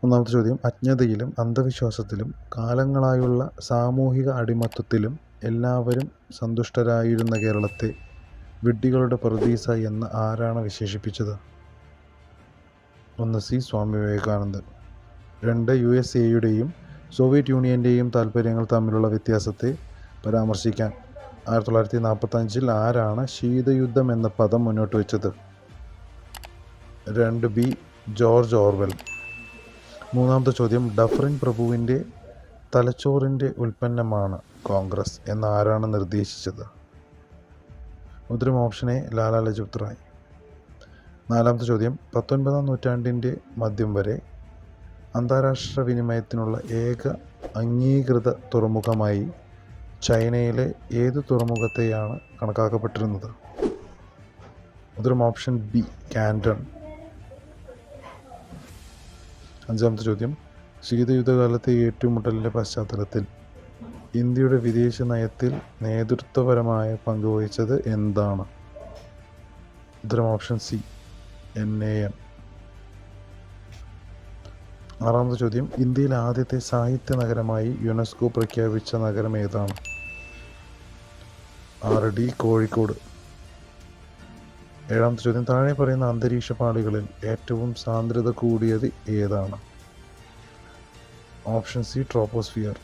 ഒന്നാമത്തെ ചോദ്യം, അജ്ഞതയിലും അന്ധവിശ്വാസത്തിലും കാലങ്ങളായുള്ള സാമൂഹിക അടിമത്വത്തിലും എല്ലാവരും സന്തുഷ്ടരായിരുന്ന കേരളത്തെ വിഡ്ഢികളുടെ പറുദീസ എന്ന് ആരാണ് വിശേഷിപ്പിച്ചത്? 1 സി. സ്വാമി വിവേകാനന്ദൻ. 2 USA-യുടെയും സോവിയറ്റ് യൂണിയൻ്റെയും താൽപ്പര്യങ്ങൾ തമ്മിലുള്ള വ്യത്യാസത്തെ പരാമർശിക്കാൻ 1945 ആരാണ് ശീതയുദ്ധം എന്ന പദം മുന്നോട്ട് വെച്ചത്? 2 ബി. George Orwell. മൂന്നാമത്തെ ചോദ്യം, ഡഫറിൻ പ്രഭുവിൻ്റെ തലച്ചോറിൻ്റെ ഉൽപ്പന്നമാണ് കോൺഗ്രസ് എന്ന് ആരാണ് നിർദ്ദേശിച്ചത്? ഉത്തരം ഓപ്ഷൻ എ, ലാലാ ലജ്പത് റായ്. നാലാമത്തെ ചോദ്യം, 19-ാം നൂറ്റാണ്ടിൻ്റെ മധ്യം വരെ അന്താരാഷ്ട്ര വിനിമയത്തിനുള്ള ഏക അംഗീകൃത തുറമുഖമായി ചൈനയിലെ ഏത് തുറമുഖത്തെയാണ് കണക്കാക്കപ്പെട്ടിരുന്നത്? ഉത്തരം ഓപ്ഷൻ ബി, കാൻഡൺ. അഞ്ചാമത്തെ ചോദ്യം, ശീതയുദ്ധകാലത്തെ ഏറ്റുമുട്ടലിൻ്റെ പശ്ചാത്തലത്തിൽ ഇന്ത്യയുടെ വിദേശ നയത്തിൽ നേതൃത്വപരമായ പങ്ക് വഹിച്ചത് എന്താണ്? ഉത്തരം ഓപ്ഷൻ സി, NAM. ആറാമത്തെ ചോദ്യം, ഇന്ത്യയിലെ ആദ്യത്തെ സാഹിത്യ നഗരമായി യുനെസ്കോ പ്രഖ്യാപിച്ച നഗരം ഏതാണ്? RD, കോഴിക്കോട്. ഏഴാമത്തെ ചോദ്യം, താഴെ പറയുന്ന അന്തരീക്ഷ പാളികളിൽ ഏറ്റവും സാന്ദ്രത കൂടിയത് ഏതാണ്? Option C, troposphere.